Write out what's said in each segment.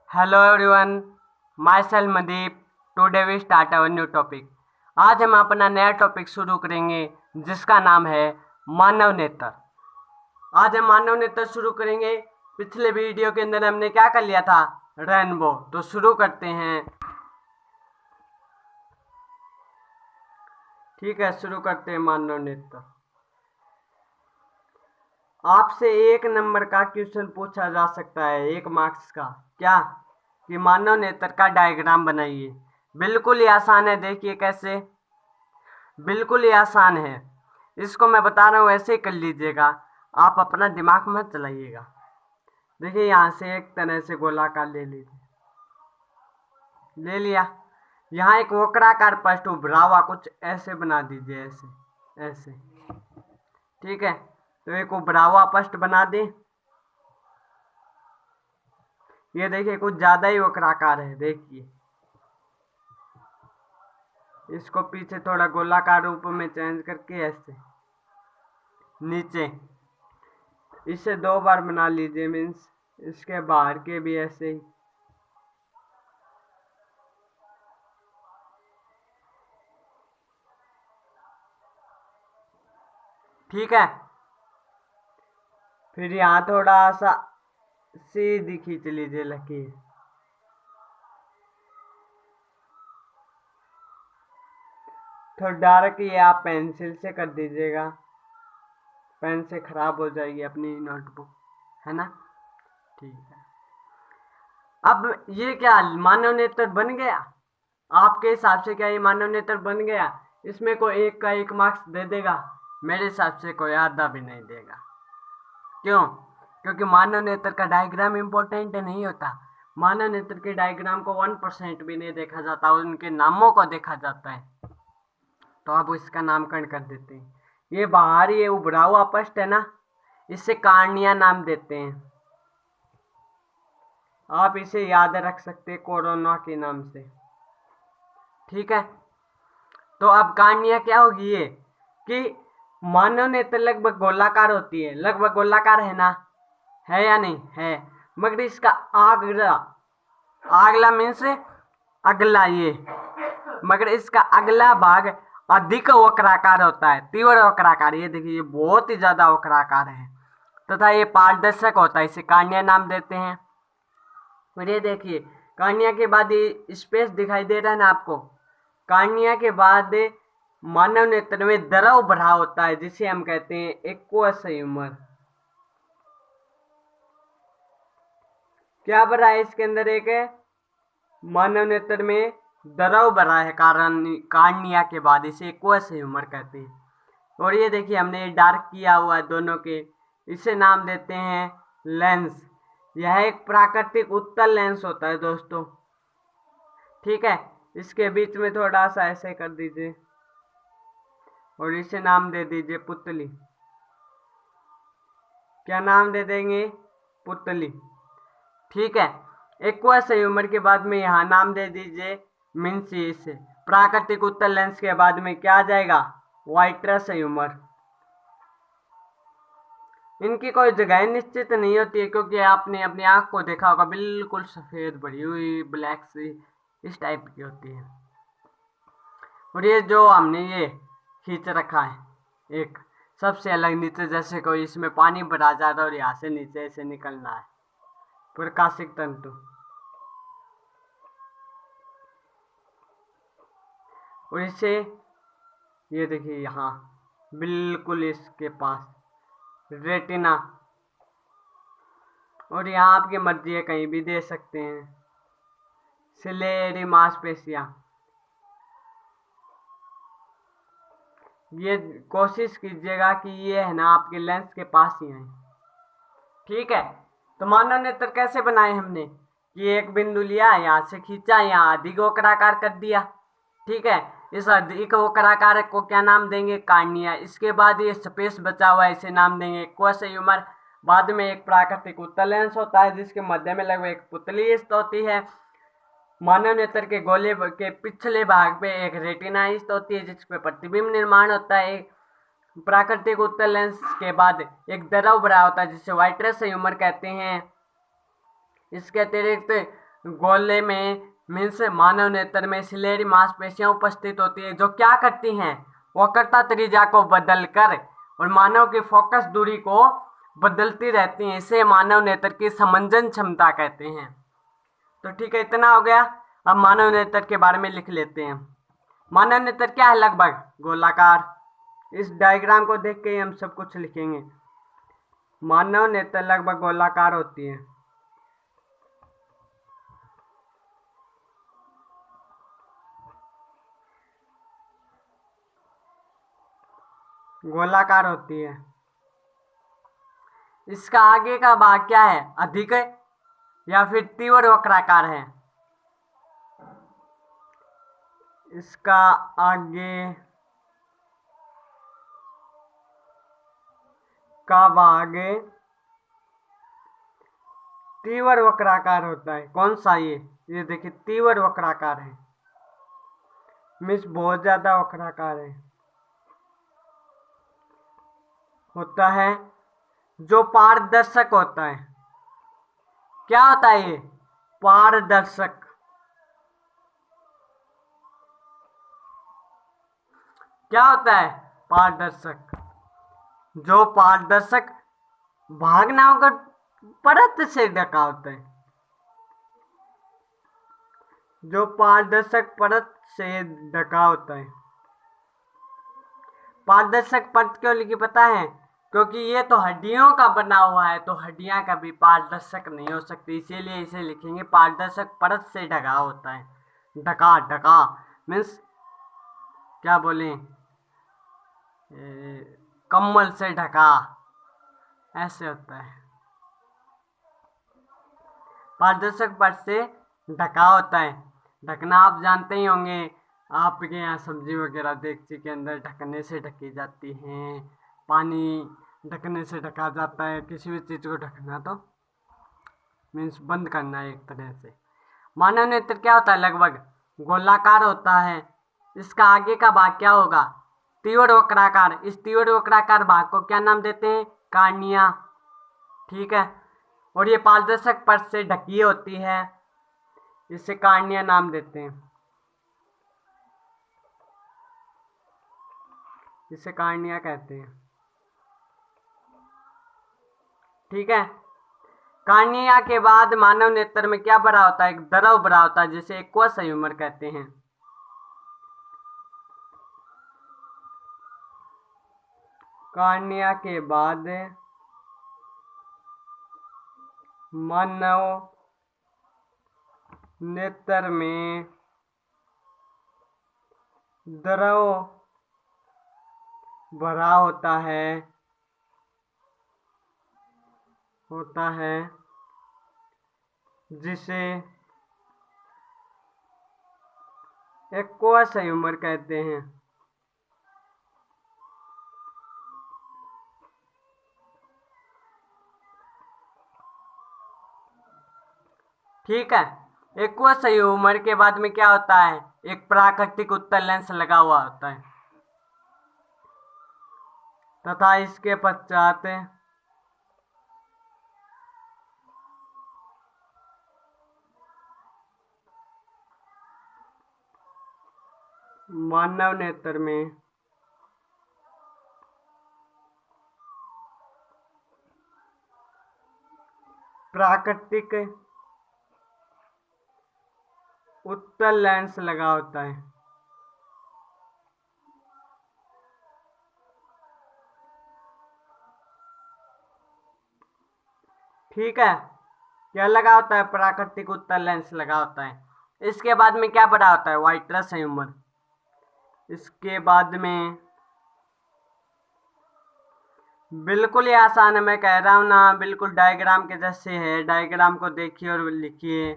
Hello everyone, myself Mandeep. Today we start our new topic. आज हम अपना नया टॉपिक शुरू करेंगे जिसका नाम है मानव नेत्र। आज हम मानव नेत्र शुरू करेंगे। पिछले वीडियो के अंदर हमने क्या कर लिया था, रेनबो। तो शुरू करते हैं। ठीक है, शुरू करते हैं मानव नेत्र। आपसे 1 नंबर का क्वेश्चन पूछा जा सकता है, 1 मार्क्स का। क्या कि मानव नेत्र का डायग्राम बनाइए। बिल्कुल ही आसान है, देखिए कैसे। बिल्कुल ही आसान है, इसको मैं बता रहा हूँ ऐसे ही कर लीजिएगा, आप अपना दिमाग मत चलाइएगा। देखिए यहाँ से एक तरह से गोलाकार ले लीजिए, ले लिया। यहाँ एक वक्राकार पृष्ठ उभरा हुआ कुछ ऐसे बना दीजिए, ऐसे ऐसे। ठीक है, तो एक उभरा हुआ पृष्ठ बना दें। ये देखिए कुछ ज्यादा ही वक्राकार है, देखिए। इसको पीछे थोड़ा गोलाकार रूप में चेंज करके ऐसे नीचे इसे 2 बार बना लीजिए, मीन्स इसके बाहर के भी ऐसे ही। ठीक है, फिर यहाँ थोड़ा सा सीधी खींच लीजिए लकीर। थोड़ा डार्क ये आप पेंसिल से कर दीजिएगा, पेन से खराब हो जाएगी अपनी नोटबुक, है ना। ठीक है, अब ये क्या मानव नेत्र बन गया? आपके हिसाब से क्या ये मानव नेत्र बन गया? इसमें कोई 1 का 1 मार्क्स दे देगा? मेरे हिसाब से कोई आधा भी नहीं देगा। क्यों? क्योंकि मानव नेत्र का डायग्राम इंपॉर्टेंट नहीं होता। मानव नेत्र के डायग्राम को 1% भी नहीं देखा जाता, उनके नामों को देखा जाता है। तो आप इसका नामकरण कर देते हैं। ये बाहर ये उभरा हुआ पृष्ठ है ना, इसे कार्निया नाम देते हैं। आप इसे याद रख सकते हैं कोरोना के नाम से। ठीक है, तो अब कार्निया क्या होगी? ये कि मानव नेत्र लगभग गोलाकार होती है, लगभग गोलाकार है ना, है या नहीं है। मगर इसका आगला, आगला मीन्स अगला, ये मगर इसका अगला भाग अधिक वक्राकार होता है, तीव्र वक्राकार। ये देखिए ये बहुत ही ज्यादा वक्राकार है तथा ये पारदर्शक होता है, इसे कार्निया नाम देते हैं। और ये देखिए कार्निया के बाद ये स्पेस दिखाई दे रहा है ना आपको, कार्निया के बाद मानव नेत्र में द्रव भरा होता है जिसे हम कहते हैं एक्वस ह्यूमर। क्या भरा है इसके अंदर? एक मानव नेत्र में द्रव भरा है कार्निया के बाद, इसे एक्वस ह्यूमर कहते हैं। और ये देखिए हमने डार्क किया हुआ है दोनों के, इसे नाम देते हैं लेंस। यह एक प्राकृतिक उत्तल लेंस होता है दोस्तों। ठीक है, इसके बीच में थोड़ा सा ऐसे कर दीजिए और इसे नाम दे दीजिए पुतली। क्या नाम दे देंगे? पुतली। ठीक है, एक्वस ह्यूमर के बाद में यहाँ नाम दे दीजिए मिन्सीस। प्राकृतिक उत्तल लेंस के बाद में क्या आ जाएगा? Vitreous humour. इनकी कोई जगह निश्चित नहीं होती है, क्योंकि आपने अपनी आंख को देखा होगा, बिल्कुल सफेद भरी हुई ब्लैक सी इस टाइप की होती है। और ये जो हमने ये खींच रखा है एक सबसे अलग नीचे, जैसे कोई इसमें पानी भरा जा रहा है और यहाँ से नीचे ऐसे निकलना है, प्रकाशिक तंतु। और इसे ये देखिए यहाँ बिल्कुल इसके पास रेटिना, और यहाँ आपकी मर्जी है कहीं भी दे सकते हैं, सिलेरी मांसपेशियां। ये कोशिश कीजिएगा कि ये है ना आपके लेंस के पास ही आए। ठीक है, तो मानव नेत्र कैसे बनाए हमने कि एक बिंदु लिया, यहाँ से खींचा, यहाँ अधिक वक्राकार कर दिया। ठीक है, इस अधिक वक्राकार को क्या नाम देंगे? कार्निया। इसके बाद ये स्पेस बचा हुआ है, इसे नाम देंगे एक्वस ह्यूमर। बाद में एक प्राकृतिक उत्तल लेंस होता है जिसके मध्य में लगभग एक पुतली स्थित होती है। मानव नेत्र के गोले के पिछले भाग पे एक रेटिना स्थित होती है जिसपे प्रतिबिंब निर्माण होता है। प्राकृतिक उत्तल लेंस के बाद एक द्रव भरा होता है जिसे वाइट्रस ह्यूमर कहते हैं। इसके अतिरिक्त गोले में मीन्स मानव नेत्र में सिलेरी मांसपेशियां उपस्थित होती है जो क्या करती हैं, वक्रता त्रिज्या को बदलकर और मानव की फोकस दूरी को बदलती रहती हैं। इसे मानव नेत्र की समंजन क्षमता कहते हैं। तो ठीक है, इतना हो गया। अब मानव नेत्र के बारे में लिख लेते हैं। मानव नेत्र क्या है? लगभग गोलाकार। इस डायग्राम को देख के ही हम सब कुछ लिखेंगे। मानव नेत्र लगभग गोलाकार होती है। गोलाकार होती है। इसका आगे का भाग क्या है? अधिक है या फिर तीव्र वक्राकार है? इसका आगे का भाग तीव्र वक्राकार होता है। कौन सा? ये देखिए तीव्र वक्राकार है, मीन्स बहुत ज्यादा वक्राकार है होता है। जो पारदर्शक होता है, क्या होता है ये? पारदर्शक। क्या होता है? पारदर्शक। जो पारदर्शक भाग ना होकर परत से ढका होता है। जो पारदर्शक परत से ढका होता है। पारदर्शक परत क्यों लिखी पता है? क्योंकि ये तो हड्डियों का बना हुआ है, तो हड्डियां कभी पारदर्शक नहीं हो सकती, इसीलिए इसे लिखेंगे पारदर्शक परत से ढका होता है। ढका ढका मीन्स क्या बोले, कम्बल से ढका, ऐसे होता है। पारदर्शक परत से ढका होता है। ढकना आप जानते ही होंगे, आपके यहाँ सब्जी वगैरह देगची के अंदर ढकने से ढकी जाती हैं, पानी ढकने से ढका जाता है। किसी भी चीज को ढकना तो मीन्स बंद करना है एक तरह से। मानव नेत्र क्या होता है? लगभग गोलाकार होता है। इसका आगे का भाग क्या होगा? तीव्र वक्राकार। इस तीव्र वक्राकार भाग को क्या नाम देते हैं? कार्निया। ठीक है, और ये पारदर्शक परत से ढकी होती है, इसे कार्निया नाम देते हैं। इसे कार्निया कहते हैं। ठीक है, कार्निया के बाद मानव नेत्र में क्या बड़ा होता है? एक द्रव बड़ा होता है जिसे एक्वस संयुग्मन कहते हैं। कार्निया के बाद मानव नेत्र में द्रव भरा होता है जिसे एक्वस संयुग्मन कहते हैं। ठीक है, एक्वस संयुग्मन के बाद में क्या होता है? एक प्राकृतिक उत्तल लेंस लगा हुआ होता है तथा इसके पश्चात मानव नेत्र में प्राकृतिक उत्तल लेंस लगा होता है। ठीक है, क्या लगा होता है? प्राकृतिक उत्तल लेंस लगा होता है। इसके बाद में क्या बड़ा होता है? वाइट्रस संयुग्मन। इसके बाद में बिल्कुल ही आसान है, मैं कह रहा हूं ना, बिल्कुल डायग्राम के जैसे है। डायग्राम को देखिए और लिखिए।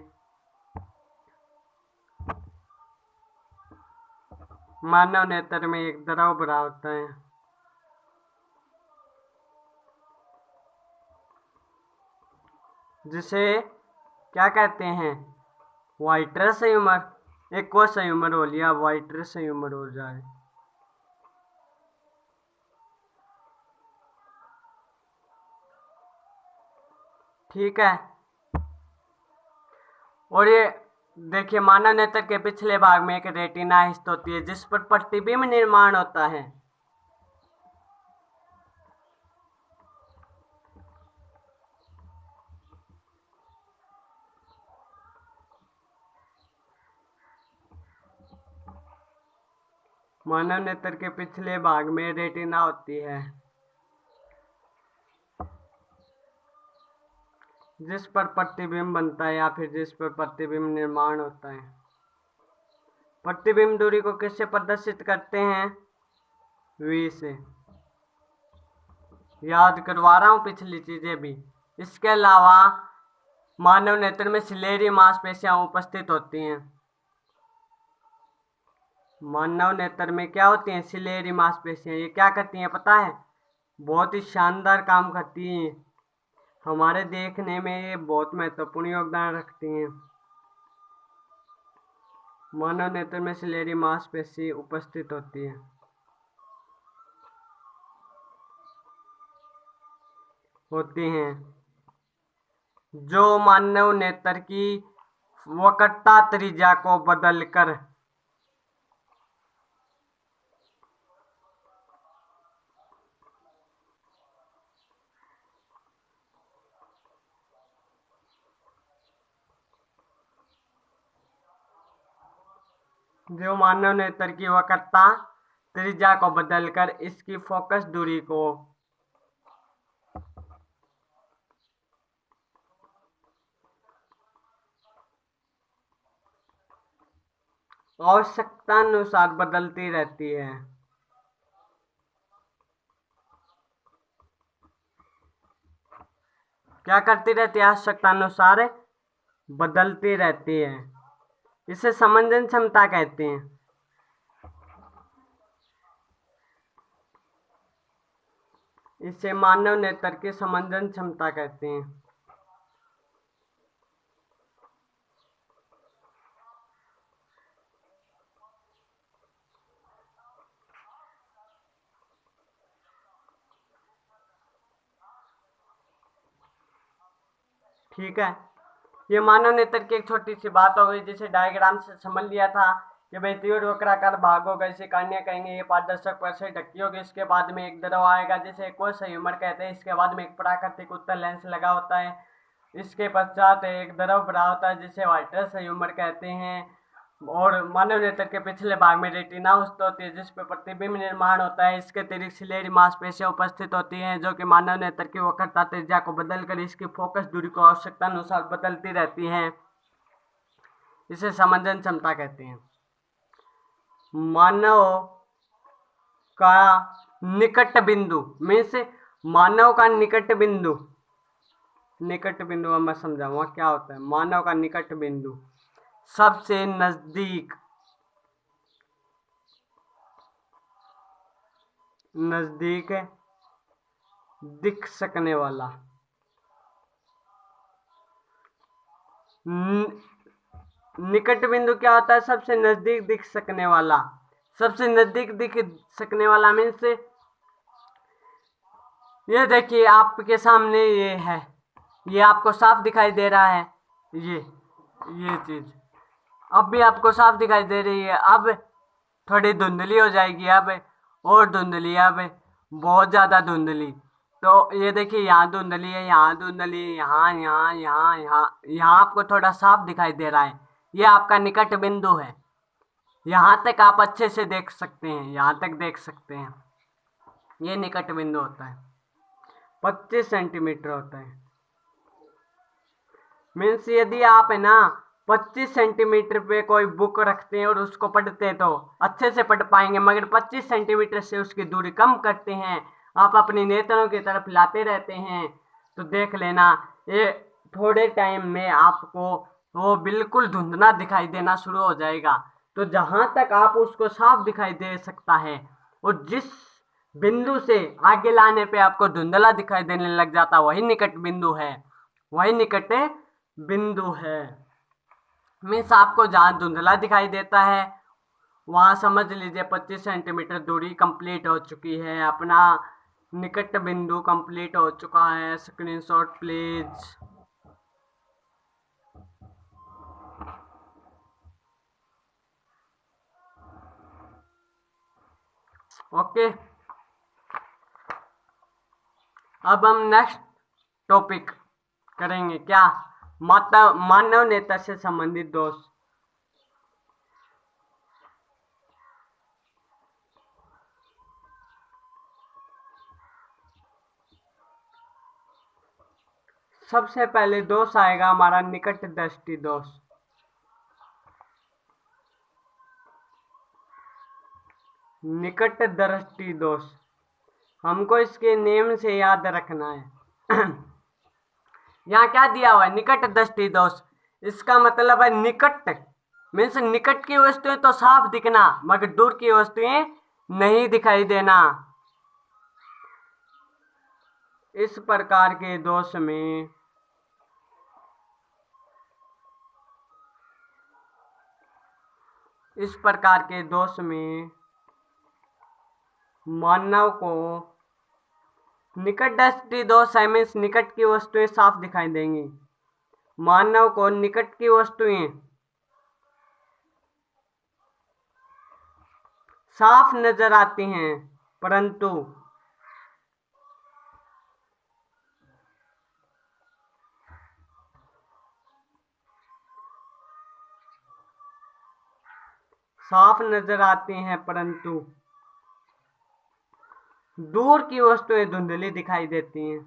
मानव नेत्र में एक द्रव भरा होता है जिसे क्या कहते हैं? वाइट्रस संयुग्मन। एक्वस संयुग्मन हो लिया, वाइट्रस संयुग्मन हो जाए। ठीक है, और ये देखिए, मानव नेत्र के पिछले भाग में एक रेटिना स्थित होती है जिस पर प्रतिबिंब निर्माण होता है। मानव नेत्र के पिछले भाग में रेटिना होती है जिस पर प्रतिबिंब बनता है या फिर जिस पर प्रतिबिंब निर्माण होता है। प्रतिबिंब दूरी को किससे प्रदर्शित करते हैं? V से। याद करवा रहा हूं पिछली चीजें भी। इसके अलावा मानव नेत्र में सिलेरी मांसपेशियां उपस्थित होती हैं। मानव नेत्र में क्या होती हैं? सिलेरी मांसपेशियां। ये क्या करती हैं पता है? बहुत ही शानदार काम करती हैं। हमारे देखने में ये बहुत महत्वपूर्ण योगदान रखती हैं। मानव नेत्र में सिलेरी मांसपेशी उपस्थित होती है। होती हैं जो मानव नेत्र की वक्रता त्रिज्या को बदलकर इसकी फोकस दूरी को आवश्यकता अनुसार बदलती रहती है। क्या करती रहती है? आवश्यकता अनुसार बदलती रहती है। इसे समंजन क्षमता कहते हैं। इसे मानव नेत्र की समंजन क्षमता कहते हैं। ठीक है, ये मानव नेत्र की एक छोटी सी बात हो गई जिसे डायग्राम से समझ लिया था कि भाई तीव्र वक्राकार भाग होगा, इसे कन्या कहेंगे। ये पारदर्शक पर से ढकी होगी। इसके बाद में एक द्रव आएगा जिसे कोश ह्यूमर कहते हैं। इसके बाद में एक प्राकृतिक उत्तल लेंस लगा होता है। इसके पश्चात एक द्रव भरा होता है जिसे वाइट्रस ह्यूमर कहते हैं। और मानव नेत्र के पिछले भाग में रेटिना स्थित होती है जिस पर प्रतिबिंब निर्माण होता है। इसके अतिरिक्त सिलेरी मांसपेशियां उपस्थित होती हैं जो कि मानव नेत्र की वक्रता त्रिज्या को बदलकर इसकी फोकस दूरी को आवश्यकता अनुसार बदलती रहती हैं। इसे समंजन क्षमता कहते हैं। मानव का निकट बिंदु मीन्स मानव का निकट बिंदु अब मैं समझाऊंगा क्या होता है। मानव का निकट बिंदु सबसे नजदीक दिख सकने वाला निकट बिंदु क्या होता है? सबसे नजदीक दिख सकने वाला। सबसे नजदीक दिख सकने वाला मीन्स ये देखिए आपके सामने ये है, ये आपको साफ दिखाई दे रहा है। ये चीज अब भी आपको साफ दिखाई दे रही है। अब थोड़ी धुंधली हो जाएगी, अब और धुंधली, अब बहुत ज्यादा धुंधली। तो ये देखिए यहाँ धुंधली है, यहाँ धुंधली, यहाँ आपको थोड़ा साफ दिखाई दे रहा है। ये आपका निकट बिंदु है। यहाँ तक आप अच्छे से देख सकते हैं, यहाँ तक देख सकते हैं। ये निकट बिंदु होता है, 25 सेंटीमीटर होता है। मीन्स यदि आप है ना 25 सेंटीमीटर पे कोई बुक रखते हैं और उसको पढ़ते हैं तो अच्छे से पढ़ पाएंगे, मगर 25 सेंटीमीटर से उसकी दूरी कम करते हैं, आप अपनी नेत्रों की तरफ लाते रहते हैं, तो देख लेना ये थोड़े टाइम में आपको वो बिल्कुल धुंधला दिखाई देना शुरू हो जाएगा। तो जहां तक आप उसको साफ दिखाई दे सकता है और जिस बिंदु से आगे लाने पे आपको धुंधला दिखाई देने लग जाता वही निकट बिंदु है, वही निकट बिंदु है। मीन्स आपको जहां धुंधला दिखाई देता है वहां समझ लीजिए 25 सेंटीमीटर दूरी कंप्लीट हो चुकी है, अपना निकट बिंदु कंप्लीट हो चुका है। Screenshot please. ओके, अब हम नेक्स्ट टॉपिक करेंगे क्या, मानव नेता से संबंधित दोष। सबसे पहले दोष आएगा हमारा निकट दृष्टि दोष। निकट दृष्टि दोष हमको इसके नेम से याद रखना है। यहाँ क्या दिया हुआ है, निकट दृष्टि दोष। इसका मतलब है निकट मीन्स निकट की वस्तुएं तो साफ दिखना, मगर दूर की वस्तुएं नहीं दिखाई देना। इस प्रकार के दोष में मानव को निकट दृष्टि दोष है, मीन्स निकट की वस्तुएं साफ दिखाई देंगी। मानव को निकट की वस्तुएं साफ नजर आती हैं, परंतु दूर की वस्तुएं धुंधली दिखाई देती हैं।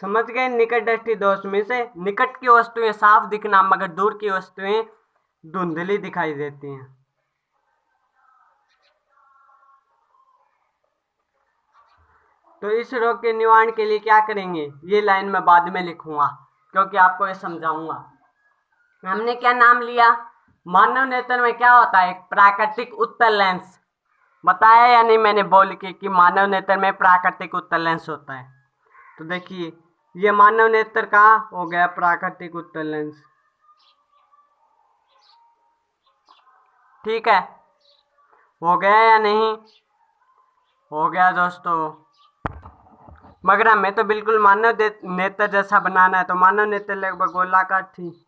समझ गए, निकट दृष्टि दोष में से निकट की वस्तुएं साफ दिखना, मगर दूर की वस्तुएं धुंधली दिखाई देती हैं। तो इस रोग के निवारण के लिए क्या करेंगे, ये लाइन मैं बाद में लिखूंगा, क्योंकि आपको ये समझाऊंगा। हमने क्या नाम लिया, मानव नेत्र में क्या होता है, एक प्राकृतिक उत्तल लेंस। बताया या नहीं मैंने बोल के कि मानव नेत्र में प्राकृतिक उत्तल लेंस होता है। तो देखिए ये मानव नेत्र का हो गया प्राकृतिक उत्तल लेंस। ठीक है, हो गया या नहीं, हो गया दोस्तों। मगर हमें तो बिल्कुल मानव नेत्र जैसा बनाना है, तो मानव नेत्र लगभग गोलाकार थी।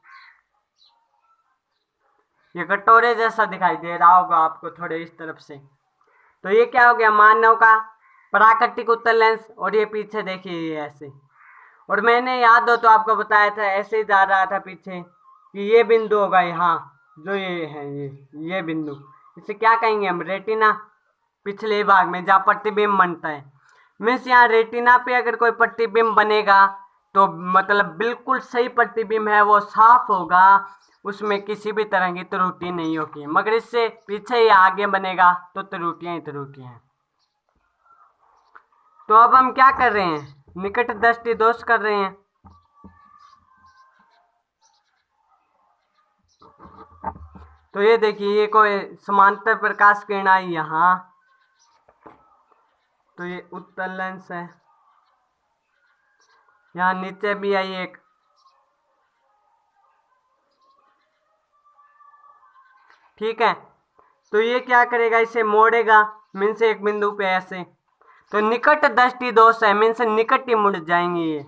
ये कटोरे जैसा दिखाई दे रहा होगा आपको थोड़े इस तरफ से। तो ये क्या हो गया, मानव का प्राकृतिक उत्तल लेंस। और ये पीछे देखिए ये ऐसे, और मैंने याद हो तो आपको बताया था, ऐसे ही जा रहा था पीछे कि ये बिंदु होगा यहाँ, जो ये है ये बिंदु, इसे क्या कहेंगे हम, रेटिना। पिछले भाग में जहाँ प्रतिबिंब बनता है, मीन्स यहाँ रेटिना पे अगर कोई प्रतिबिंब बनेगा तो मतलब बिल्कुल सही प्रतिबिंब है, वो साफ होगा, उसमें किसी भी तरह की त्रुटि नहीं होगी। मगर इससे पीछे या आगे बनेगा तो त्रुटियां ही त्रुटियां हैं। तो अब हम क्या कर रहे हैं, निकट दृष्टि दोष कर रहे हैं। तो ये देखिए ये कोई समांतर प्रकाश किरण आई यहाँ, तो ये उत्तल लेंस है। यहाँ नीचे भी आई एक, ठीक है। तो ये क्या करेगा, इसे मोड़ेगा, मीन्स एक बिंदु पे ऐसे। तो निकट दृष्टि दोष है, मीन्स निकट ही मुड़ जाएंगे ये।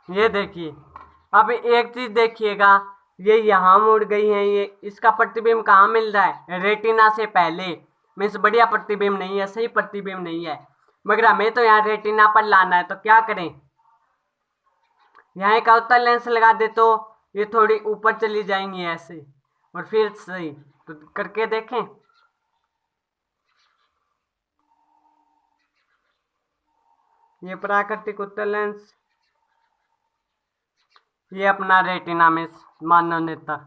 ये देखिए, अब एक चीज देखिएगा, ये यहाँ मुड़ गई है, ये इसका प्रतिबिंब कहाँ मिल रहा है, रेटिना से पहले। मीन्स बढ़िया प्रतिबिंब नहीं है, सही प्रतिबिंब नहीं है, मगर हमें तो यहाँ रेटिना पर लाना है। तो क्या करें, यहाँ एक उत्तल लेंस लगा दे तो ये थोड़ी ऊपर चली जाएंगी ऐसे, और फिर सही। तो करके देखें, ये प्राकृतिक उत्तल लेंस, ये अपना रेटिना में मानव नेत्र।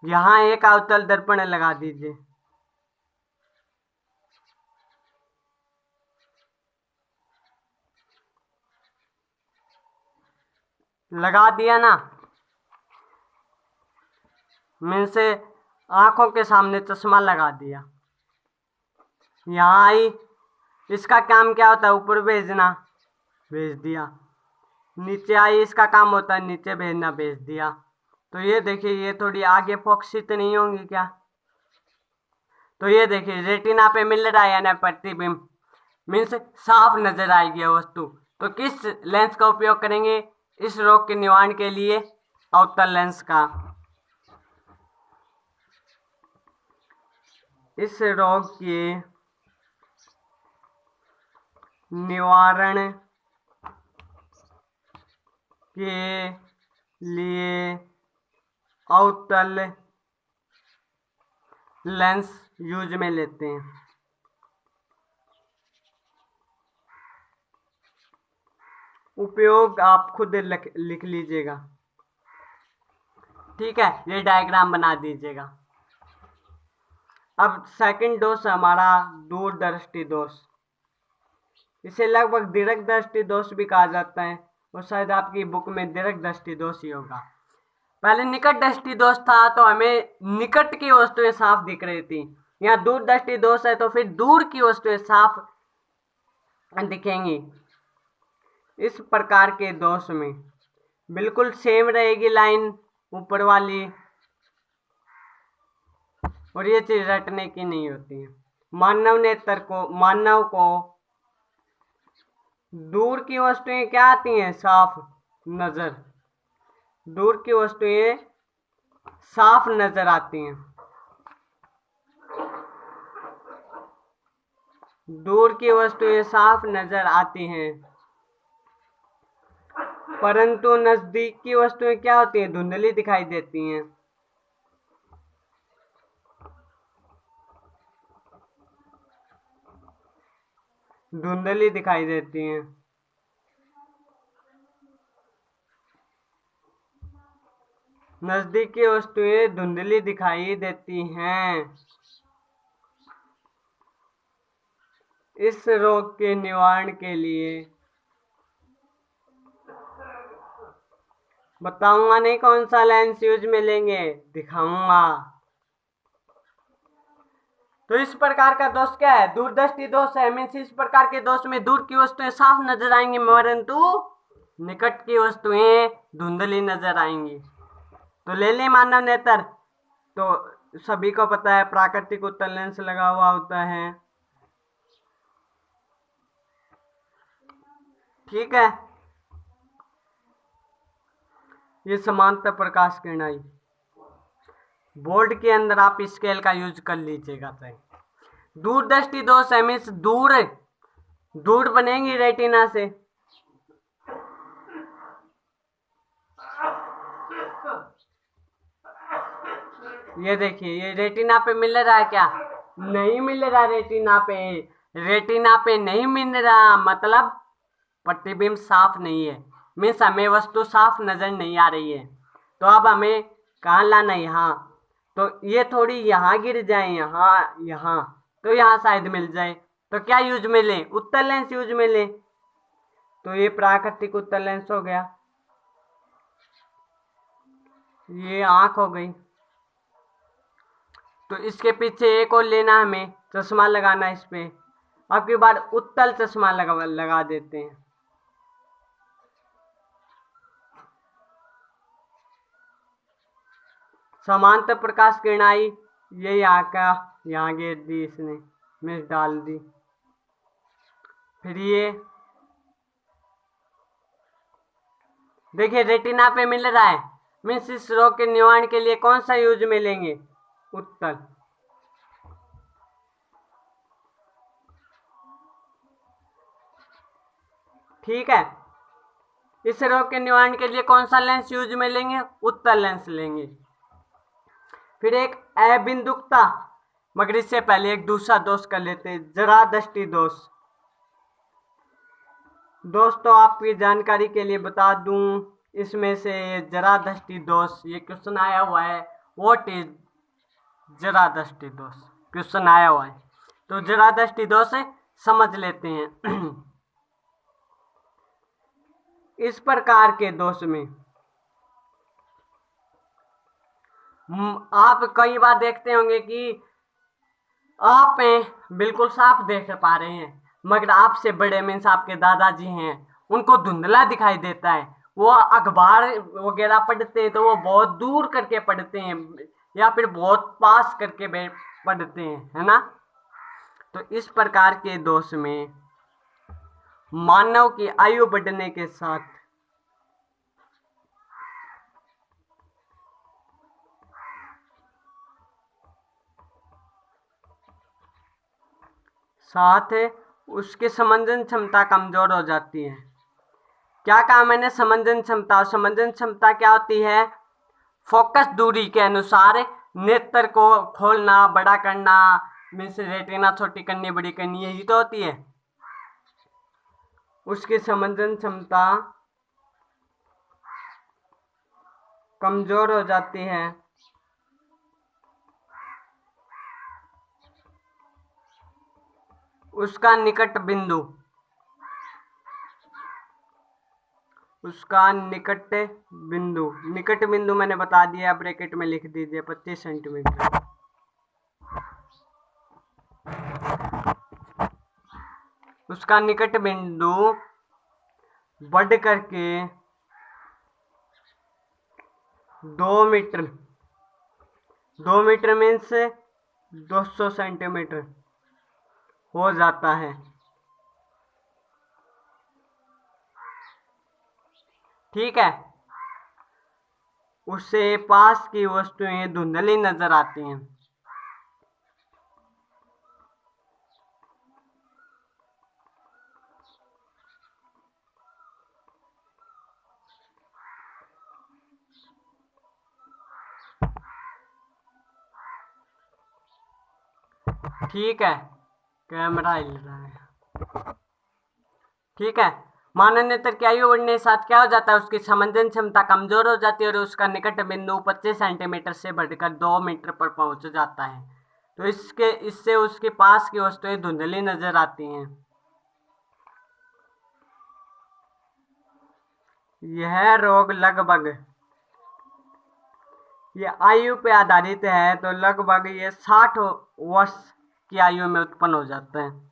यहाँ एक अवतल दर्पण लगा दीजिए, लगा दिया ना, मीन से आंखों के सामने चश्मा लगा दिया। यहाँ आई, इसका काम क्या होता है, ऊपर भेजना, भेज दिया। नीचे आई, इसका काम होता है नीचे भेजना, भेज दिया। तो ये देखिए ये थोड़ी आगे फोकसी तो नहीं होंगी क्या? तो ये देखिए रेटिना पे मिल रहा है ना प्रतिबिंब, मीन्स साफ नजर आएगी वस्तु। तो किस लेंस का उपयोग करेंगे इस रोग के निवारण के लिए? अवतल लेंस का। इस रोग के निवारण के लिए अवतल लेंस यूज में लेते हैं। उपयोग आप खुद लिख लीजिएगा, ठीक है? ये डायग्राम बना दीजिएगा। अब सेकंड दोष हमारा दूरदृष्टि दोष। इसे लगभग दीर्घ दृष्टि दोष भी कहा जाता है, और शायद आपकी बुक में दीर्घ दृष्टि दोष ही होगा। पहले निकट दृष्टि दोष था तो हमें निकट की वस्तुएं साफ दिख रही थी, यहाँ दूर दृष्टि दोष है तो फिर दूर की वस्तुएं साफ दिखेंगी। इस प्रकार के दोष में बिल्कुल सेम रहेगी लाइन ऊपर वाली, और ये चीज रटने की नहीं होती है। मानव को दूर की वस्तुएं क्या आती हैं? साफ नजर। दूर की वस्तुएं साफ नजर आती हैं। दूर की वस्तुएं साफ नजर आती हैं, परंतु नजदीक की वस्तुएं क्या होती हैं? धुंधली दिखाई देती हैं। धुंधली दिखाई देती हैं। नजदीक की वस्तुएं धुंधली दिखाई देती हैं। इस रोग के निवारण के लिए बताऊंगा नहीं कौन सा लेंस यूज में लेंगे, दिखाऊंगा। तो इस प्रकार का दोष क्या है? दूरदृष्टि दोष है। मीन्स इस प्रकार के दोष में दूर की वस्तुएं साफ नजर आएंगी, परंतु निकट की वस्तुएं धुंधली नजर आएंगी। तो ले लें मानव नेत्र, तो सभी को पता है प्राकृतिक उत्तल लेंस लगा हुआ होता है, ठीक है? ये समांतर प्रकाश किरणाई। बोर्ड के अंदर आप स्केल का यूज कर लीजिएगा। दूरदृष्टि दोष है, मीन्स दूर बनेंगी रेटिना से। ये देखिए ये रेटिना पे मिल रहा है क्या? नहीं मिल रहा रेटिना पे। रेटिना पे नहीं मिल रहा मतलब प्रतिबिंब साफ नहीं है, मीन्स हमें वस्तु साफ नजर नहीं आ रही है। तो अब हमें कहाँ लाना? यहाँ। तो ये थोड़ी यहाँ गिर जाए, यहाँ तो यहाँ शायद मिल जाए। तो क्या यूज में लें? उत्तल लेंस यूज में लें। तो ये प्राकृतिक उत्तल लेंस हो गया, ये आंख हो गई। तो इसके पीछे एक और लेना, हमें चश्मा लगाना इस पे। अब की बार उत्तल चश्मा लगा देते हैं। समांतर प्रकाश किरणाई, ये यहाँ गिर दी इसने, मिस डाल दी। फिर ये देखिए रेटिना पे मिल रहा है, मीन्स इस रोग के निवारण के लिए कौन सा यूज में लेंगे? उत्तल। ठीक है, इस रोग के निवारण के लिए कौन सा लेंस यूज में लेंगे? उत्तल लेंस लेंगे। फिर एक अबिंदुकता, मगर इससे पहले एक दूसरा दोष कर लेते हैं, जरा दृष्टि दोष। दोस्तों आपकी जानकारी के लिए बता दूं, इसमें से जरा दृष्टि दोष, ये क्वेश्चन आया हुआ है, व्हाट इज जरा दृष्टि दोष, क्वेश्चन आया हुआ है। तो जरा दृष्टि दोष समझ लेते हैं। इस प्रकार के दोष में आप कई बार देखते होंगे कि आप बिल्कुल साफ देख पा रहे हैं, मगर आपसे बड़े मीन्स आपके दादाजी हैं, उनको धुंधला दिखाई देता है। वो अखबार वगैरह पढ़ते हैं तो वो बहुत दूर करके पढ़ते हैं या फिर बहुत पास करके पढ़ते हैं, है ना। तो इस प्रकार के दोष में मानव की आयु बढ़ने के साथ साथ उसकी समंजन क्षमता कमजोर हो जाती है। क्या कहा मैंने? समंजन क्षमता। समंजन क्षमता क्या होती है? फोकस दूरी के अनुसार नेत्र को खोलना, बड़ा करना, मीन्स रेटिना छोटी करनी, बड़ी करनी, यही तो होती है। उसकी समंजन क्षमता कमजोर हो जाती है। उसका निकट बिंदु निकट बिंदु मैंने बता दिया, ब्रैकेट में लिख दीजिए 25 सेंटीमीटर। उसका निकट बिंदु बढ़ करके 2 मीटर, 2 मीटर मीन्स 200 सेंटीमीटर हो जाता है। ठीक है। उससे पास की वस्तुएं धुंधली नजर आती हैं। ठीक है, कैमरा हिल रहा है। ठीक है। मानव नेत्र की आयु बढ़ने के साथ क्या हो जाता है? उसकी समंजन क्षमता कमजोर हो जाती है और उसका निकट बिंदु 25 सेंटीमीटर से बढ़कर 2 मीटर पर पहुंच जाता है। तो इससे उसके पास की वस्तुएं धुंधली नजर आती हैं। यह रोग लगभग, ये आयु पे आधारित है, तो लगभग ये 60 वर्ष की आयु में उत्पन्न हो जाते हैं।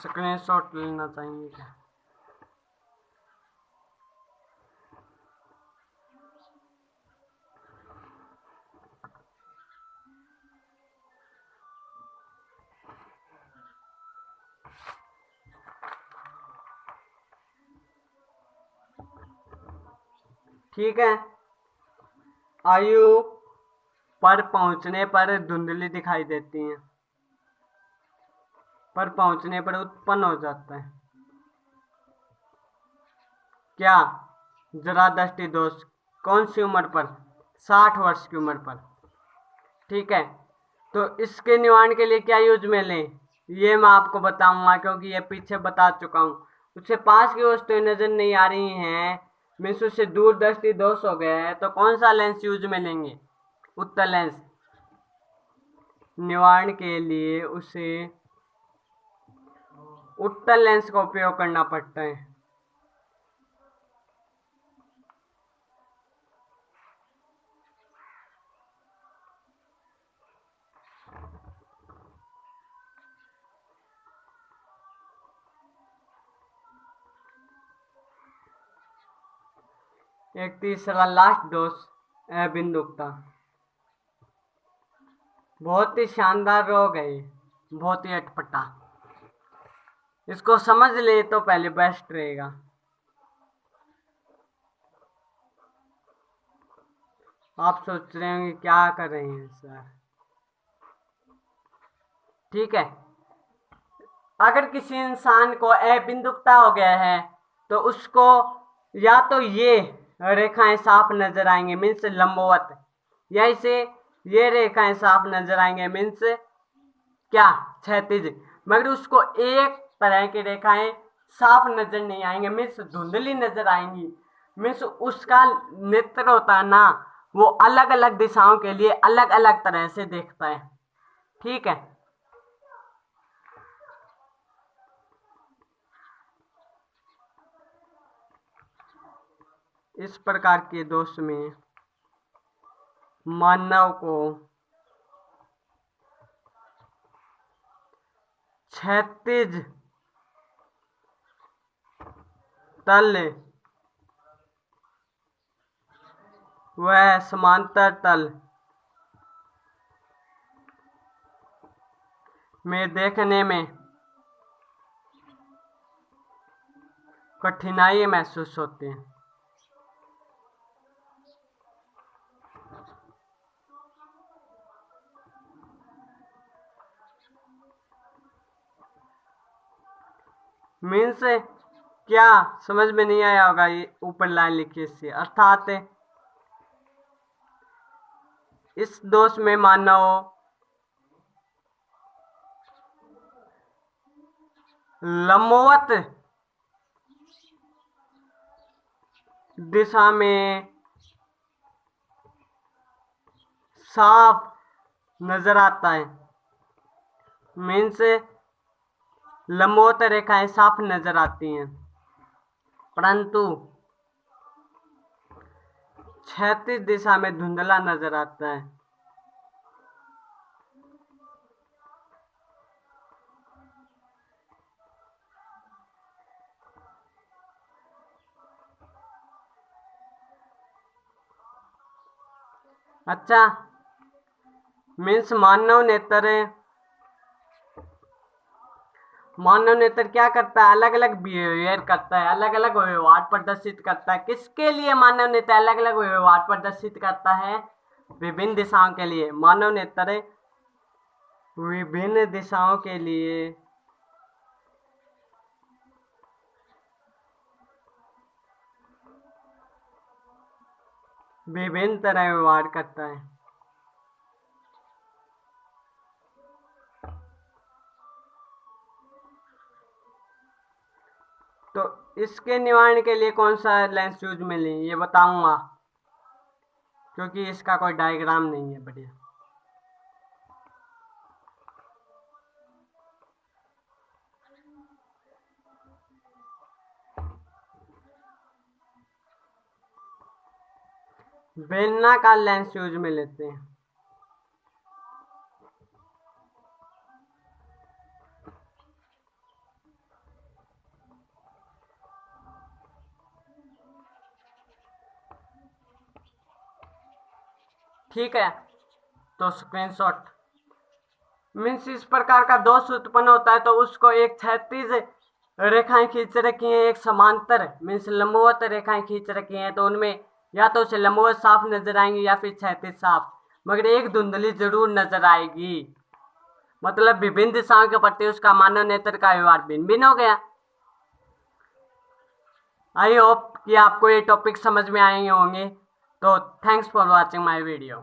स्क्रीनशॉट लेना चाहेंगे क्या? ठीक है। आयु पर पहुंचने पर धुंधली दिखाई देती हैं, पर पहुंचने पर उत्पन्न हो जाता है क्या? जरा दृष्टि दोष। कौन सी उम्र पर? 60 वर्ष की उम्र पर। ठीक है। तो इसके निवारण के लिए क्या यूज में लें, ये मैं आपको बताऊंगा, क्योंकि ये पीछे बता चुका हूं। उससे पास की वस्तुएं नजर नहीं आ रही हैं, मीन्स उससे दूर दृष्टि दोष हो गया है, तो कौन सा लेंस यूज में लेंगे? उत्तल लेंस। निवारण के लिए उसे उत्तल लेंस का उपयोग करना पड़ता है। एक तीसरा लास्ट डोज बिंदुकता। बहुत ही शानदार रोग है ये, बहुत ही अटपटा। इसको समझ ले तो पहले बेस्ट रहेगा। आप सोच रहे होंगे क्या कर रहे हैं सर। ठीक है। अगर किसी इंसान को बिंदुकता हो गया है तो उसको या तो ये रेखाएं साफ नजर आएंगे मीन्स लंबवत, या इसे ये रेखाएं साफ नजर आएंगे मीन्स क्या? क्षैतिज। मगर उसको एक तरह की रेखाएं साफ नजर नहीं आएंगे मीन्स धुंधली नजर आएंगी। मीन्स उसका नेत्र होता है ना, वो अलग अलग दिशाओं के लिए अलग अलग तरह से देखता है। ठीक है। इस प्रकार के दोष में मानव को क्षैतिज तल व समांतर तल में देखने में कठिनाई महसूस होती है। मीन्स क्या समझ में नहीं आया होगा, ये ऊपर लाइन लिखी इससे अर्थात इस दोष में मानव लंबवत दिशा में साफ नजर आता है। मीन्स लंबवत रेखाएं साफ नजर आती हैं, परंतु क्षैतिज दिशा में धुंधला नजर आता है। अच्छा, मीन्स मानव नेत्र क्या करता है, अलग अलग बिहेवियर करता है, अलग अलग व्यवहार प्रदर्शित करता है। किसके लिए मानव नेत्र अलग अलग व्यवहार प्रदर्शित करता है? विभिन्न दिशाओं के लिए। मानव नेत्र विभिन्न दिशाओं के लिए विभिन्न तरह व्यवहार करता है। तो इसके निवारण के लिए कौन सा लेंस यूज में लें ये बताऊंगा, क्योंकि इसका कोई डायग्राम नहीं है बढ़िया। बेलनाकार लेंस यूज में लेते हैं। ठीक है, तो स्क्रीनशॉट। मीन्स इस प्रकार का दोष उत्पन्न होता है तो उसको एक क्षैतिज रेखाएं खींच रखी हैं, एक समांतर मीन्स लंबवत रेखाएं खींच रखी हैं, तो उनमें या तो उसे लंबवत साफ नजर आएंगी या फिर क्षैतिज साफ, मगर एक धुंधली जरूर नजर आएगी। मतलब विभिन्न दिशाओं के प्रति उसका मानव नेत्र का व्यवहार भिन्न भिन्न हो गया। आई होप कि आपको ये टॉपिक समझ में आए होंगे। तो thanks for watching my video.